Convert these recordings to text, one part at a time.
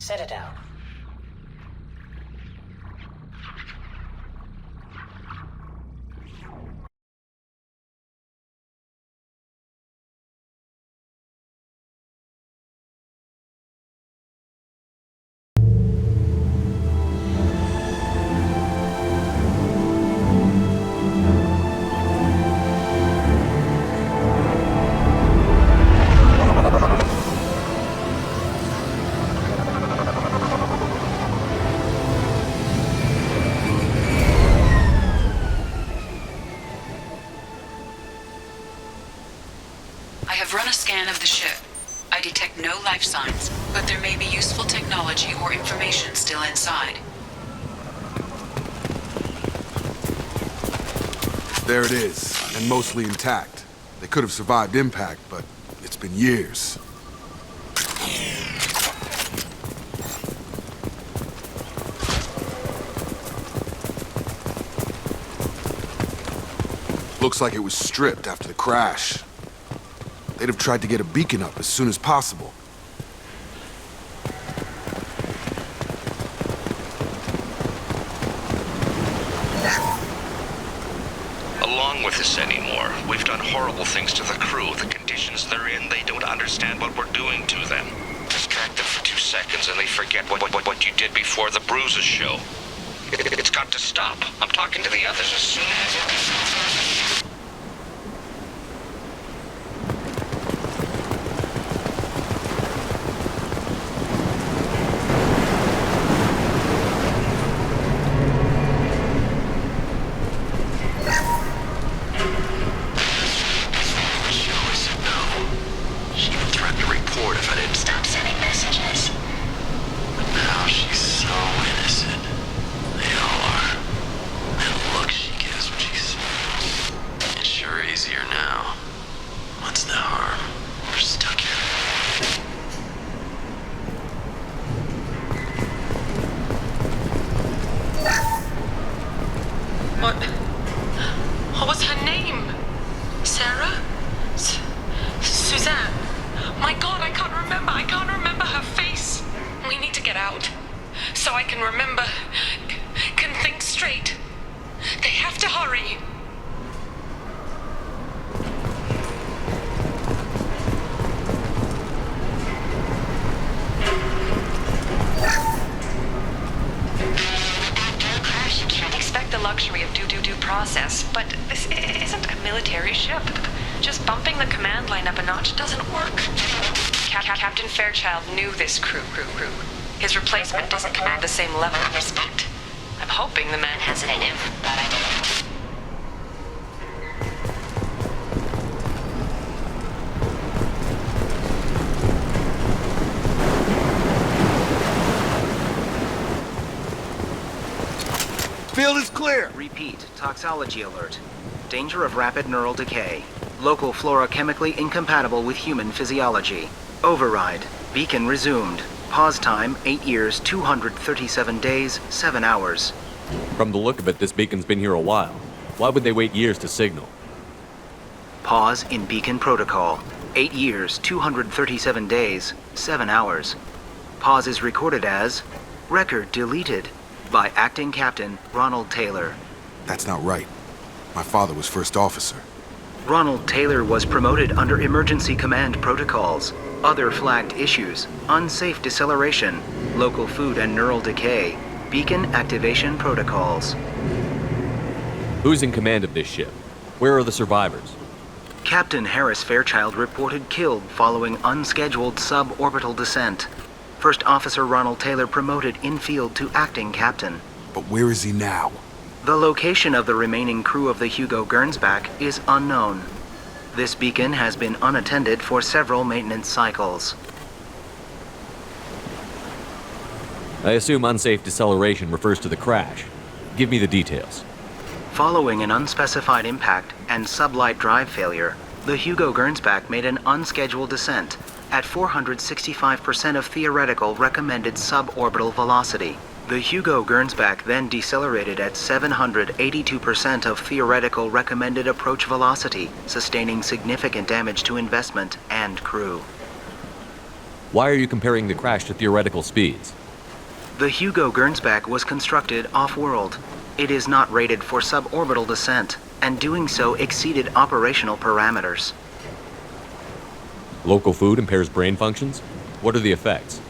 Citadel. I've run a scan of the ship. I detect no life signs, but there may be useful technology or information still inside. There it is, and mostly intact. They could have survived impact, but it's been years. Looks like it was stripped after the crash. They'd have tried to get a beacon up as soon as possible. Along with this anymore. We've done horrible things to the crew. The conditions they're in, they don't understand what we're doing to them. Distract them for 2 seconds and they forget what you did before the bruises show. It's got to stop. I'm talking to the others as soon as... What was her name? Sarah? Suzanne? My God, I can't remember her face. We need to get out. So I can remember, can think straight. They have to hurry. Luxury of due process, but this isn't a military ship. Just bumping the command line up a notch doesn't work. Captain Fairchild knew this crew. His replacement doesn't command the same level of respect. I'm hoping the man has it in him, but I don't know. Field is clear! Repeat, toxology alert. Danger of rapid neural decay. Local flora chemically incompatible with human physiology. Override. Beacon resumed. Pause time, 8 years, 237 days, 7 hours. From the look of it, this beacon's been here a while. Why would they wait years to signal? Pause in beacon protocol. 8 years, 237 days, 7 hours. Pause is recorded as record deleted. By Acting Captain Ronald Taylor. That's not right. My father was first officer. Ronald Taylor was promoted under emergency command protocols. Other flagged issues: unsafe deceleration, local food and neural decay, beacon activation protocols. Who's in command of this ship? Where are the survivors? Captain Harris Fairchild reported killed following unscheduled suborbital descent. First Officer Ronald Taylor promoted in-field to acting captain. But where is he now? The location of the remaining crew of the Hugo Gernsback is unknown. This beacon has been unattended for several maintenance cycles. I assume unsafe deceleration refers to the crash. Give me the details. Following an unspecified impact and sublight drive failure, the Hugo Gernsback made an unscheduled descent at 465% of theoretical recommended suborbital velocity. The Hugo Gernsback then decelerated at 782% of theoretical recommended approach velocity, sustaining significant damage to investment and crew. Why are you comparing the crash to theoretical speeds? The Hugo Gernsback was constructed off-world. It is not rated for suborbital descent, and doing so exceeded operational parameters. Local food impairs brain functions? What are the effects?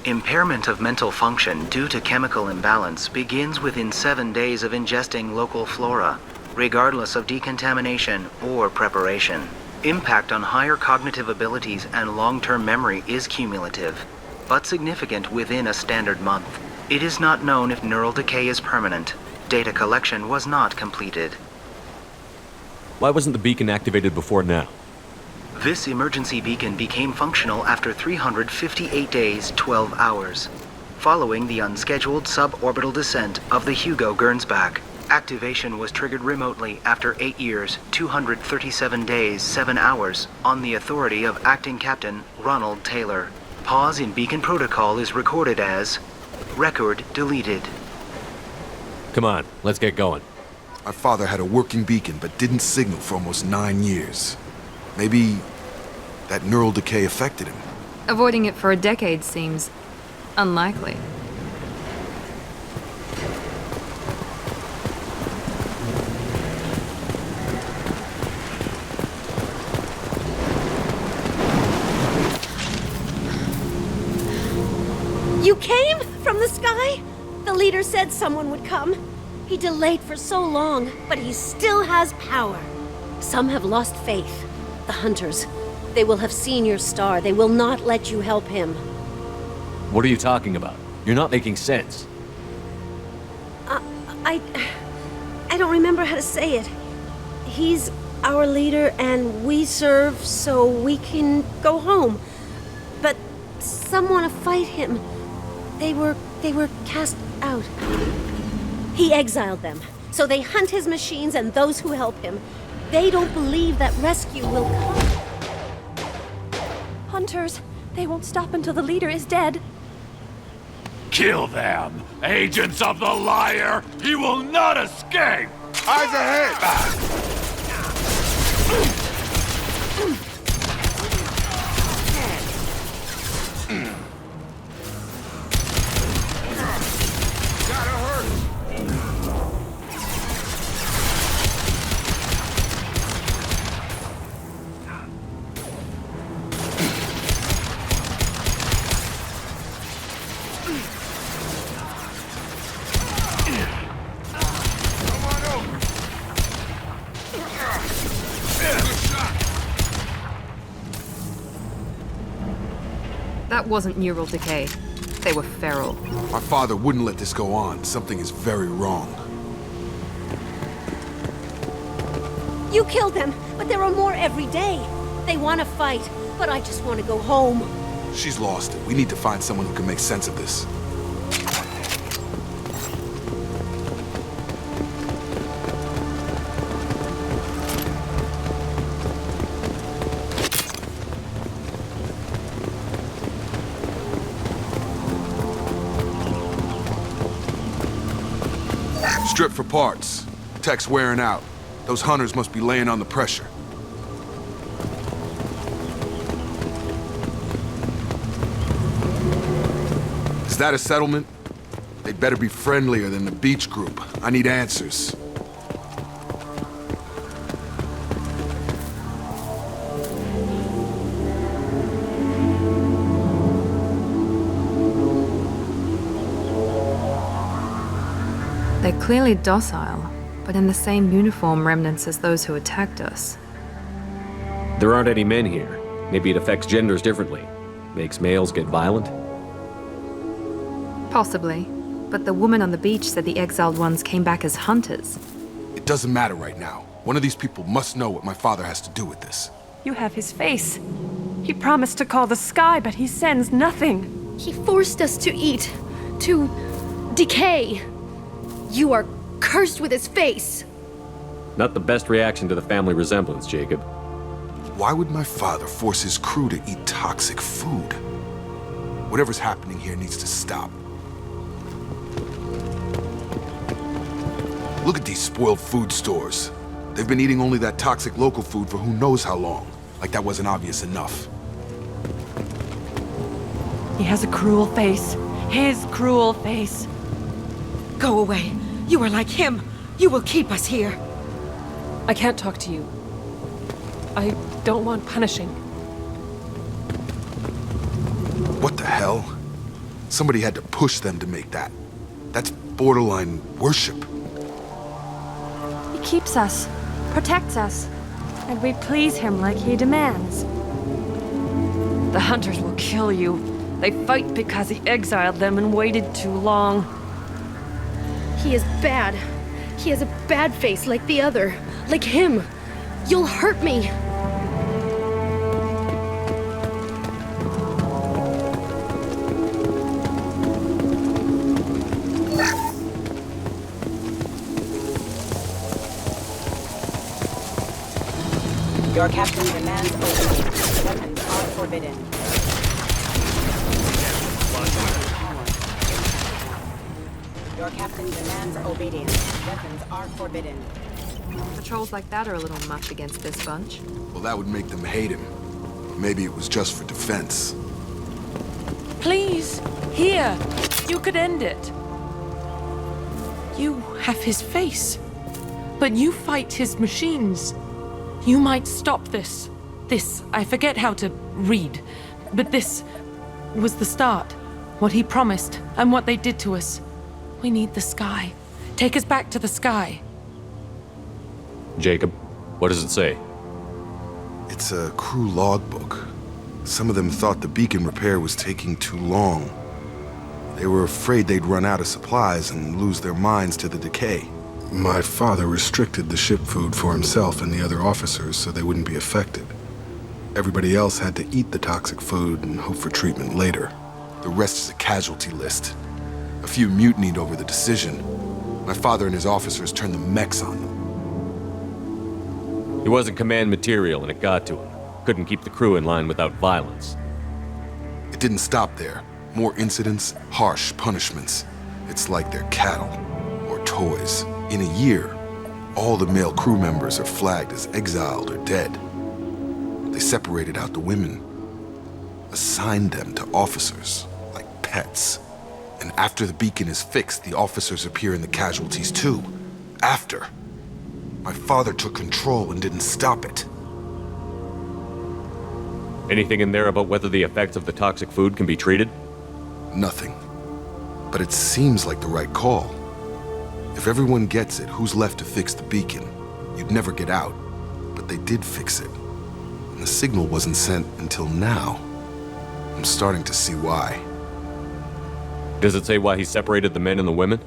Impairment of mental function due to chemical imbalance begins within 7 days of ingesting local flora, regardless of decontamination or preparation. Impact on higher cognitive abilities and long-term memory is cumulative, but significant within a standard month. It is not known if neural decay is permanent. Data collection was not completed. Why wasn't the beacon activated before now? This emergency beacon became functional after 358 days, 12 hours, following the unscheduled suborbital descent of the Hugo Gernsback. Activation was triggered remotely after 8 years, 237 days, 7 hours, on the authority of Acting Captain Ronald Taylor. Pause in beacon protocol is recorded as record deleted. Come on, let's get going. My father had a working beacon, but didn't signal for almost 9 years. Maybe that neural decay affected him. Avoiding it for a decade seems unlikely. You came from the sky? The leader said someone would come. He delayed for so long, but he still has power. Some have lost faith. The hunters. They will have seen your star. They will not let you help him. What are you talking about? You're not making sense. I don't remember how to say it. He's our leader and we serve so we can go home. But some want to fight him. They were cast out. He exiled them, so they hunt his machines and those who help him. They don't believe that rescue will come. Hunters, they won't stop until the leader is dead. Kill them! Agents of the liar! He will not escape! Eyes ahead! That wasn't neural decay. They were feral. My father wouldn't let this go on. Something is very wrong. You killed them, but there are more every day. They want to fight, but I just want to go home. She's lost it. We need to find someone who can make sense of this. Strip for parts. Tech's wearing out. Those hunters must be laying on the pressure. Is that a settlement? They'd better be friendlier than the beach group. I need answers. They're clearly docile, but in the same uniform remnants as those who attacked us. There aren't any men here. Maybe it affects genders differently. Makes males get violent? Possibly, but the woman on the beach said the exiled ones came back as hunters. It doesn't matter right now. One of these people must know what my father has to do with this. You have his face. He promised to call the sky, but he sends nothing. He forced us to eat, to decay. You are cursed with his face. Not the best reaction to the family resemblance, Jacob. Why would my father force his crew to eat toxic food? Whatever's happening here needs to stop. Look at these spoiled food stores. They've been eating only that toxic local food for who knows how long. Like that wasn't obvious enough. He has a cruel face. His cruel face. Go away. You are like him. You will keep us here. I can't talk to you. I don't want punishing. What the hell? Somebody had to push them to make that. That's borderline worship. He keeps us, protects us, and we please him like he demands. The hunters will kill you. They fight because he exiled them and waited too long. He is bad. He has a bad face like the other. Like him. You'll hurt me. Your captain demands obedience. Weapons are forbidden. Your captain demands obedience. Weapons are forbidden. Patrols like that are a little much against this bunch. Well, that would make them hate him. Maybe it was just for defense. Please, here. You could end it. You have his face. But you fight his machines. You might stop this. This, I forget how to read. But this was the start. What he promised, and what they did to us. We need the sky. Take us back to the sky. Jacob, what does it say? It's a crew logbook. Some of them thought the beacon repair was taking too long. They were afraid they'd run out of supplies and lose their minds to the decay. My father restricted the ship food for himself and the other officers so they wouldn't be affected. Everybody else had to eat the toxic food and hope for treatment later. The rest is a casualty list. A few mutinied over the decision. My father and his officers turned the mechs on them. He wasn't command material and it got to him. Couldn't keep the crew in line without violence. It didn't stop there. More incidents, harsh punishments. It's like they're cattle or toys. In a year, all the male crew members are flagged as exiled or dead. They separated out the women, assigned them to officers, like pets. And after the beacon is fixed, the officers appear in the casualties too. After. My father took control and didn't stop it. Anything in there about whether the effects of the toxic food can be treated? Nothing. But it seems like the right call. If everyone gets it, who's left to fix the beacon? You'd never get out. But they did fix it. And the signal wasn't sent until now. I'm starting to see why. Does it say why he separated the men and the women?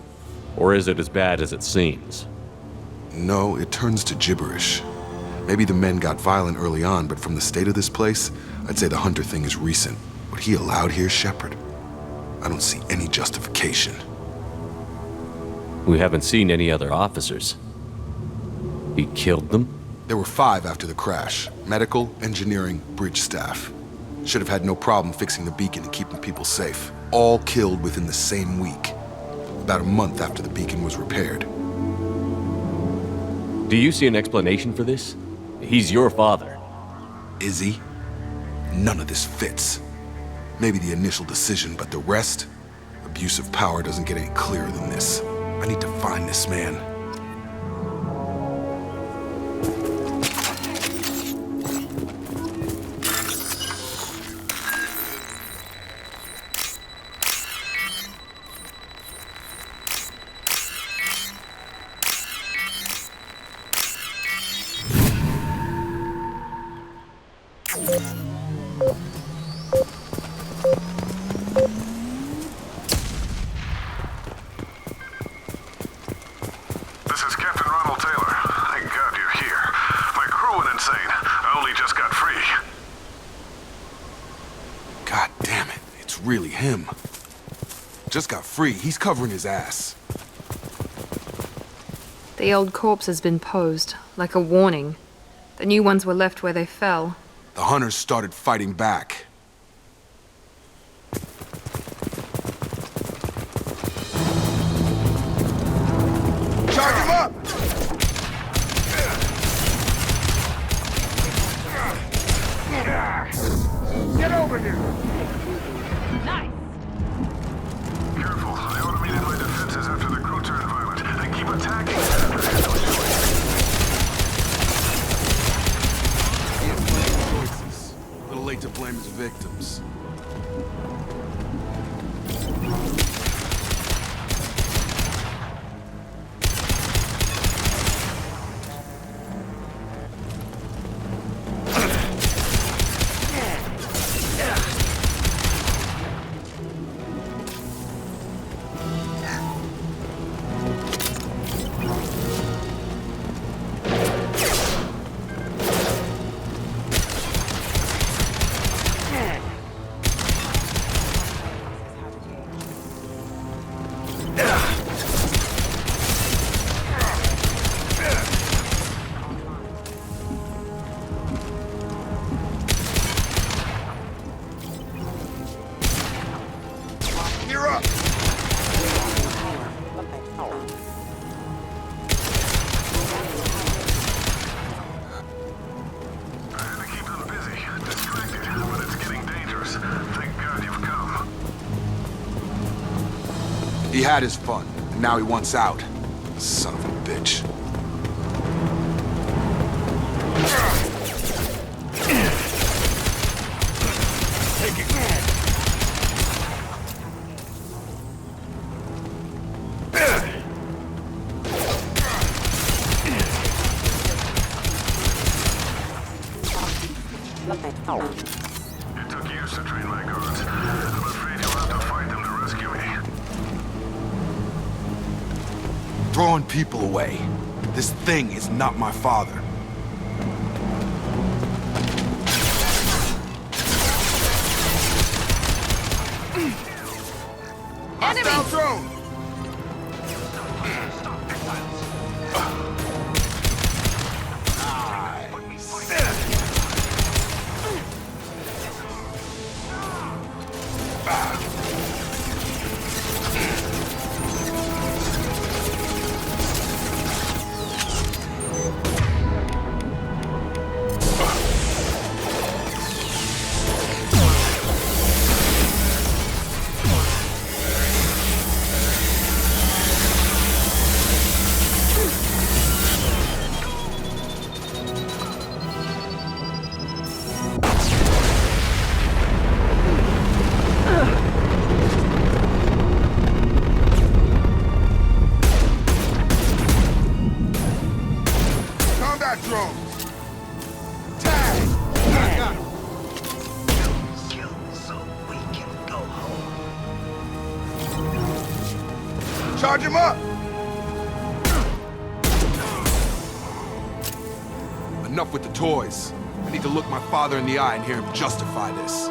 Or is it as bad as it seems? No, it turns to gibberish. Maybe the men got violent early on, but from the state of this place, I'd say the Hunter thing is recent. What he allowed here, Shepard? I don't see any justification. We haven't seen any other officers. He killed them? There were 5 after the crash. Medical, engineering, bridge staff. Should have had no problem fixing the beacon and keeping people safe. All killed within the same week. About a month after the beacon was repaired. Do you see an explanation for this? He's your father. Is he? None of this fits. Maybe the initial decision, but the rest? Abuse of power doesn't get any clearer than this. I need to find this man. Really him. Just got free. He's covering his ass. The old corpse has been posed, like a warning. The new ones were left where they fell. The hunters started fighting back. Charge him up! Get over here! Nice! victims. He had his fun, and now he wants out. Son of a bitch. It took years to train my guards. I'm afraid you'll have to fight them to rescue me. Throwing people away. This thing is not my father. Hostile drone! Charge him up! Enough with the toys. I need to look my father in the eye and hear him justify this.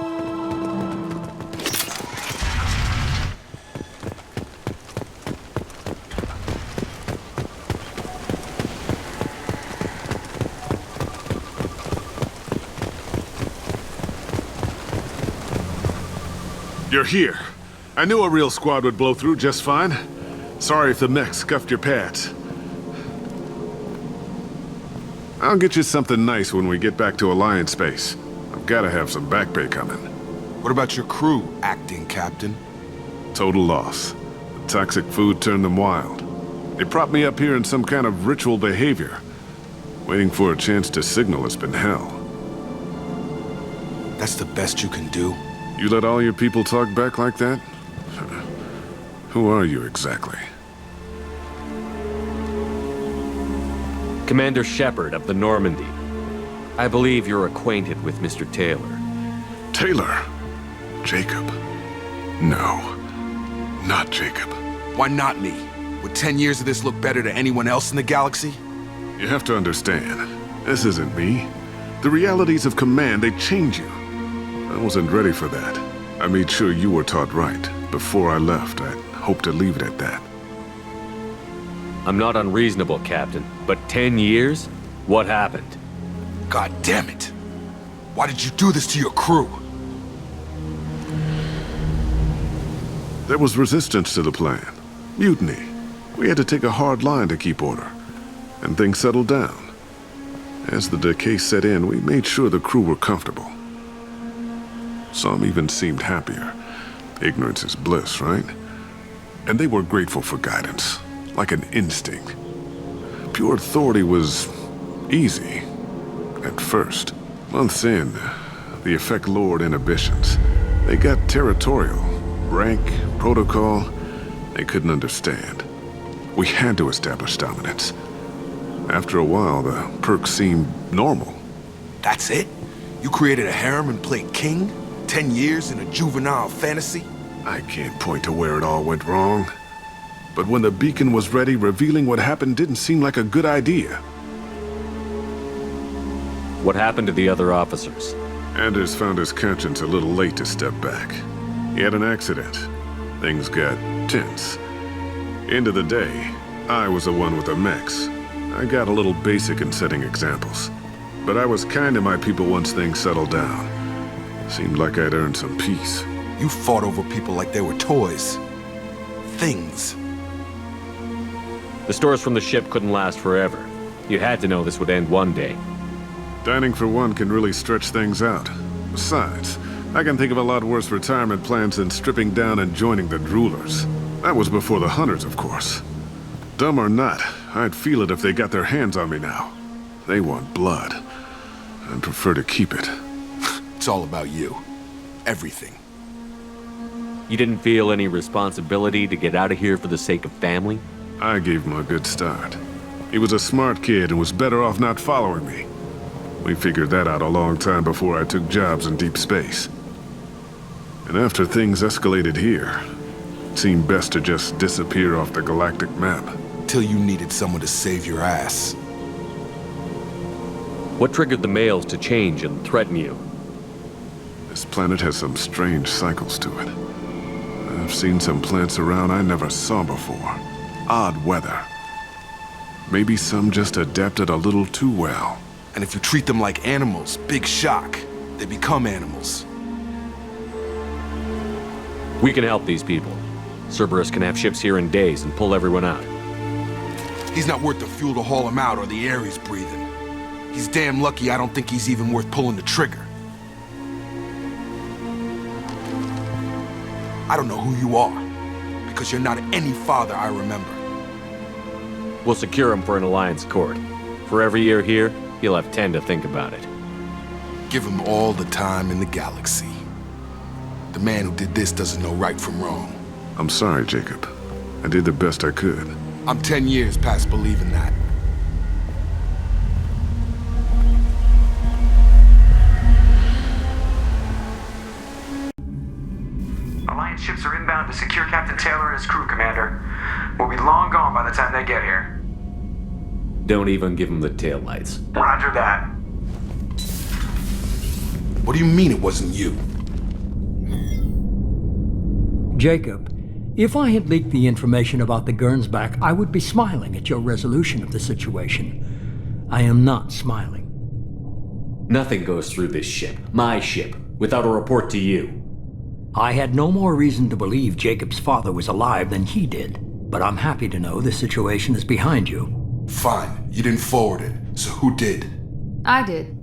You're here. I knew a real squad would blow through just fine. Sorry if the mech scuffed your pads. I'll get you something nice when we get back to Alliance Base. I've gotta have some back pay coming. What about your crew, acting captain? Total loss. The toxic food turned them wild. They propped me up here in some kind of ritual behavior. Waiting for a chance to signal has been hell. That's the best you can do? You let all your people talk back like that? Who are you exactly? Commander Shepard of the Normandy. I believe you're acquainted with Mr. Taylor. Taylor? Jacob? No, not Jacob. Why not me? Would 10 years of this look better to anyone else in the galaxy? You have to understand, this isn't me. The realities of command, they change you. I wasn't ready for that. I made sure you were taught right. Before I left, I hoped to leave it at that. I'm not unreasonable, Captain, but 10 years? What happened? God damn it! Why did you do this to your crew? There was resistance to the plan. Mutiny. We had to take a hard line to keep order. And things settled down. As the decay set in, we made sure the crew were comfortable. Some even seemed happier. Ignorance is bliss, right? And they were grateful for guidance, like an instinct. Pure authority was easy, at first. Months in, The Effect Lord inhibitions. They got territorial. Rank, protocol, they couldn't understand. We had to establish dominance. After a while, the perks seemed normal. That's it? You created a harem and played king? 10 years in a juvenile fantasy? I can't point to where it all went wrong. But when the beacon was ready, revealing what happened didn't seem like a good idea. What happened to the other officers? Anders found his conscience a little late to step back. He had an accident. Things got tense. End of the day, I was the one with the mechs. I got a little basic in setting examples. But I was kind to my people once things settled down. Seemed like I'd earned some peace. You fought over people like they were toys. Things. The stores from the ship couldn't last forever. You had to know this would end one day. Dining for one can really stretch things out. Besides, I can think of a lot worse retirement plans than stripping down and joining the Droolers. That was before the Hunters, of course. Dumb or not, I'd feel it if they got their hands on me now. They want blood. I'd prefer to keep it. It's all about you. Everything. You didn't feel any responsibility to get out of here for the sake of family? I gave him a good start. He was a smart kid and was better off not following me. We figured that out a long time before I took jobs in deep space. And after things escalated here, it seemed best to just disappear off the galactic map. Till you needed someone to save your ass. What triggered the males to change and threaten you? This planet has some strange cycles to it. I've seen some plants around I never saw before. Odd weather. Maybe some just adapted a little too well. And if you treat them like animals, big shock. They become animals. We can help these people. Cerberus can have ships here in days and pull everyone out. He's not worth the fuel to haul him out or the air he's breathing. He's damn lucky I don't think he's even worth pulling the trigger. I don't know who you are, because you're not any father I remember. We'll secure him for an Alliance court. For every year here, he'll have 10 to think about it. Give him all the time in the galaxy. The man who did this doesn't know right from wrong. I'm sorry, Jacob. I did the best I could. I'm 10 years past believing that. Alliance ships are inbound to secure Captain Taylor and his crew, Commander. We'll be long gone by the time they get here. Don't even give him the taillights. Roger that. What do you mean it wasn't you? Jacob, if I had leaked the information about the Gernsback, I would be smiling at your resolution of the situation. I am not smiling. Nothing goes through this ship, my ship, without a report to you. I had no more reason to believe Jacob's father was alive than he did, but I'm happy to know the situation is behind you. Fine, you didn't forward it, so who did? I did.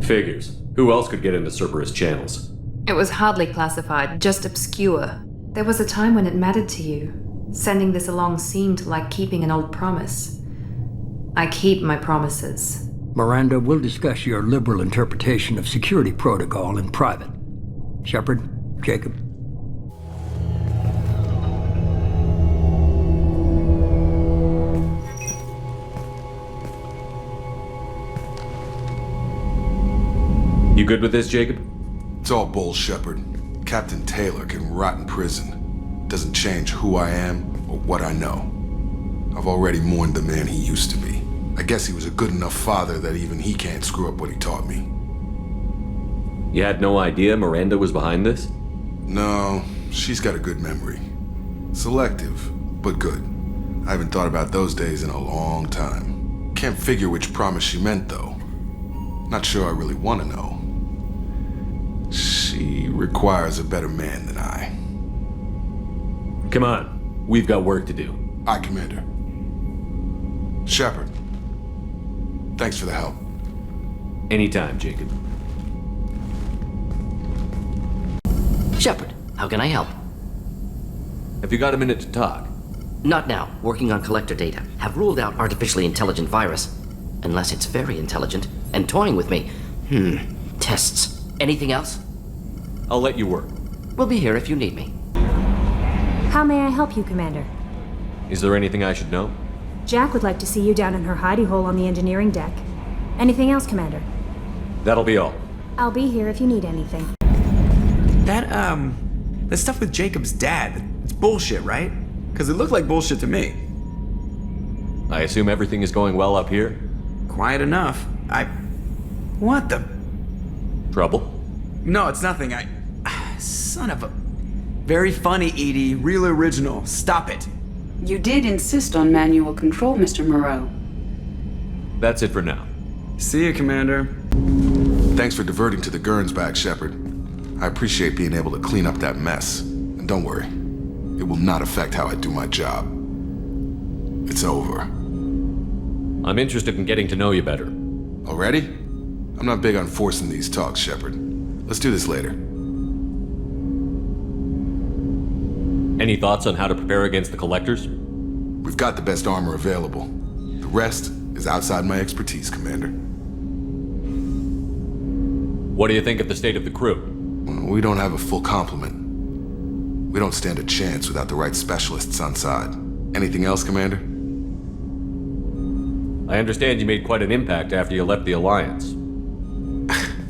Figures. Who else could get into Cerberus channels? It was hardly classified, just obscure. There was a time when it mattered to you. Sending this along seemed like keeping an old promise. I keep my promises. Miranda, we'll discuss your liberal interpretation of security protocol in private. Shepard, Jacob. You good with this, Jacob? It's all bull, Shepard. Captain Taylor can rot in prison. Doesn't change who I am or what I know. I've already mourned the man he used to be. I guess he was a good enough father that even he can't screw up what he taught me. You had no idea Miranda was behind this? No, she's got a good memory. Selective, but good. I haven't thought about those days in a long time. Can't figure which promise she meant, though. Not sure I really want to know. She requires a better man than I. Come on, we've got work to do. Aye, Commander. Shepard, thanks for the help. Anytime, Jacob. Shepard, how can I help? Have you got a minute to talk? Not now. Working on collector data. Have ruled out artificially intelligent virus. Unless it's very intelligent and toying with me. Tests. Anything else? I'll let you work. We'll be here if you need me. How may I help you, Commander? Is there anything I should know? Jack would like to see you down in her hidey hole on the engineering deck. Anything else, Commander? That'll be all. I'll be here if you need anything. That stuff with Jacob's dad, it's bullshit, right? Because it looked like bullshit to me. I assume everything is going well up here? Quiet enough. What the? Trouble? No, it's nothing. Son of a... Very funny, Edie. Real original. Stop it. You did insist on manual control, Mr. Moreau. That's it for now. See you, Commander. Thanks for diverting to the Gernsback, Shepard. I appreciate being able to clean up that mess. And don't worry, it will not affect how I do my job. It's over. I'm interested in getting to know you better. Already? I'm not big on forcing these talks, Shepard. Let's do this later. Any thoughts on how to prepare against the Collectors? We've got the best armor available. The rest is outside my expertise, Commander. What do you think of the state of the crew? We don't have a full complement. We don't stand a chance without the right specialists on side. Anything else, Commander? I understand you made quite an impact after you left the Alliance.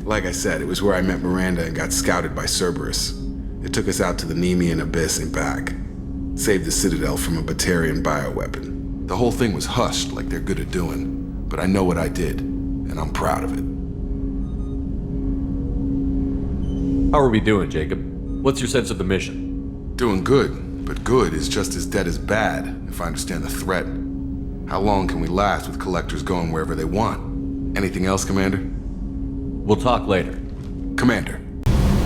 Like I said, it was where I met Miranda and got scouted by Cerberus. It took us out to the Nemean Abyss and back. Saved the Citadel from a Batarian bioweapon. The whole thing was hushed like they're good at doing, but I know what I did, and I'm proud of it. How are we doing, Jacob? What's your sense of the mission? Doing good, but good is just as dead as bad, if I understand the threat. How long can we last with Collectors going wherever they want? Anything else, Commander? We'll talk later. Commander.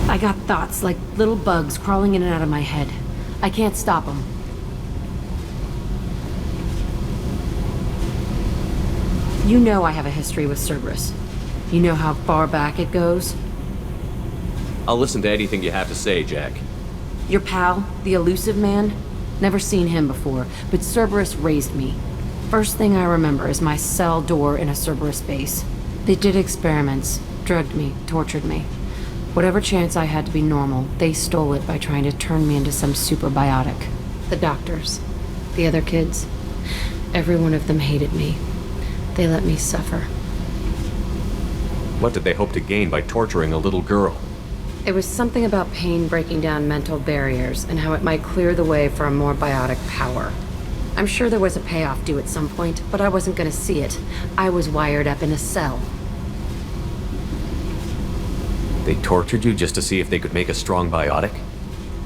I got thoughts like little bugs crawling in and out of my head. I can't stop them. You know I have a history with Cerberus. You know how far back it goes? I'll listen to anything you have to say, Jack. Your pal, the elusive man? Never seen him before, but Cerberus raised me. First thing I remember is my cell door in a Cerberus base. They did experiments, drugged me, tortured me. Whatever chance I had to be normal, they stole it by trying to turn me into some superbiotic. The doctors, the other kids, every one of them hated me. They let me suffer. What did they hope to gain by torturing a little girl? It was something about pain breaking down mental barriers and how it might clear the way for a more biotic power. I'm sure there was a payoff due at some point, but I wasn't gonna see it. I was wired up in a cell. They tortured you just to see if they could make a strong biotic?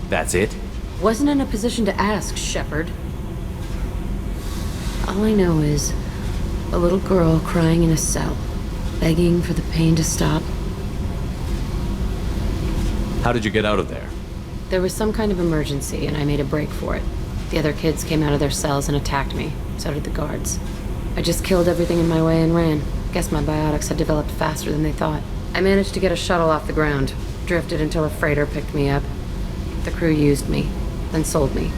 That's it? Wasn't in a position to ask, Shepard. All I know is a little girl crying in a cell, begging for the pain to stop. How did you get out of there? There was some kind of emergency, and I made a break for it. The other kids came out of their cells and attacked me. So did the guards. I just killed everything in my way and ran. Guess my biotics had developed faster than they thought. I managed to get a shuttle off the ground. Drifted until a freighter picked me up. The crew used me, then sold me.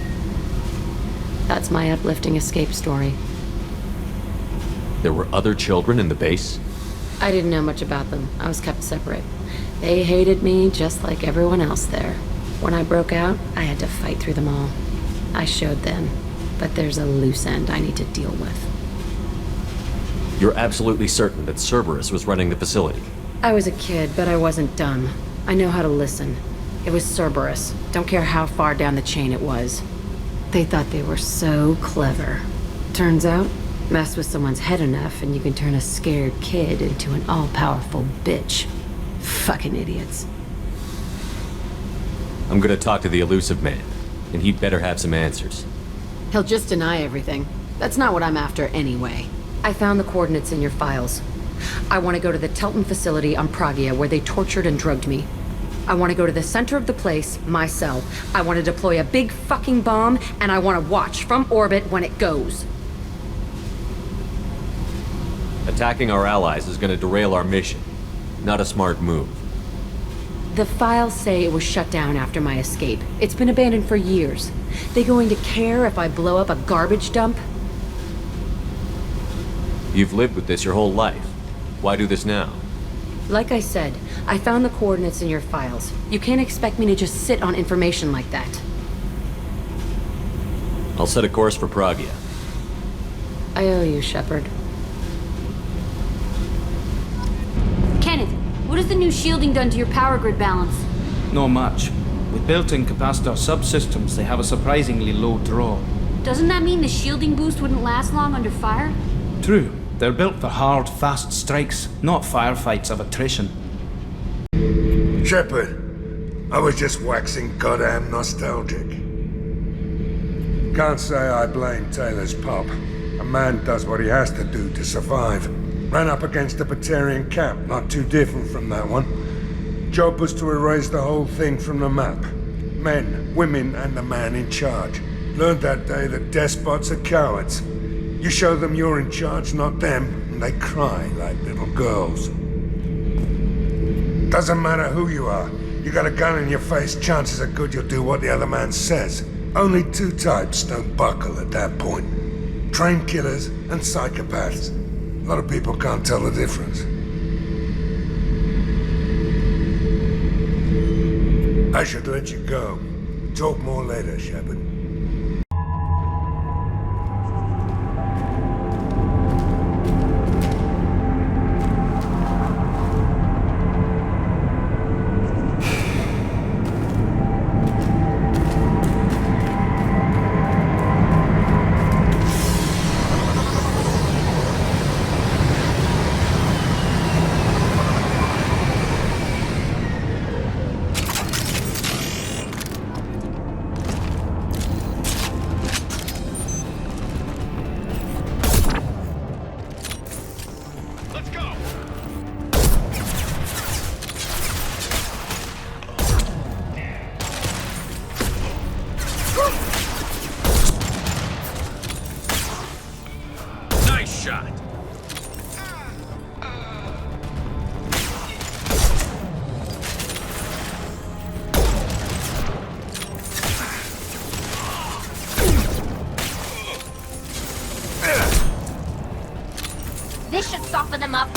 That's my uplifting escape story. There were other children in the base? I didn't know much about them. I was kept separate. They hated me just like everyone else there. When I broke out, I had to fight through them all. I showed them, but there's a loose end I need to deal with. You're absolutely certain that Cerberus was running the facility? I was a kid, but I wasn't dumb. I know how to listen. It was Cerberus. Don't care how far down the chain it was. They thought they were so clever. Turns out, mess with someone's head enough and you can turn a scared kid into an all-powerful bitch. Fucking idiots. I'm gonna talk to the elusive man, and he'd better have some answers. He'll just deny everything. That's not what I'm after anyway. I found the coordinates in your files. I want to go to the Telton facility on Pragia where they tortured and drugged me. I want to go to the center of the place, my cell. I want to deploy a big fucking bomb, and I want to watch from orbit when it goes. Attacking our allies is gonna derail our mission. Not a smart move. The files say it was shut down after my escape. It's been abandoned for years. They going to care if I blow up a garbage dump? You've lived with this your whole life. Why do this now? Like I said, I found the coordinates in your files. You can't expect me to just sit on information like that. I'll set a course for Pragia. I owe you, Shepard. Kenneth, what has the new shielding done to your power grid balance? Not much. With built-in capacitor subsystems, they have a surprisingly low draw. Doesn't that mean the shielding boost wouldn't last long under fire? True. They're built for hard, fast strikes, not firefights of attrition. Shepard, I was just waxing goddamn nostalgic. Can't say I blame Taylor's pop. A man does what he has to do to survive. Ran up against a Batarian camp, not too different from that one. Job was to erase the whole thing from the map. Men, women, and the man in charge. Learned that day that despots are cowards. You show them you're in charge, not them, and they cry like little girls. Doesn't matter who you are. You got a gun in your face, chances are good you'll do what the other man says. Only two types don't buckle at that point. Trained killers and psychopaths. A lot of people can't tell the difference. I should let you go. Talk more later, Shepard. This should soften them up.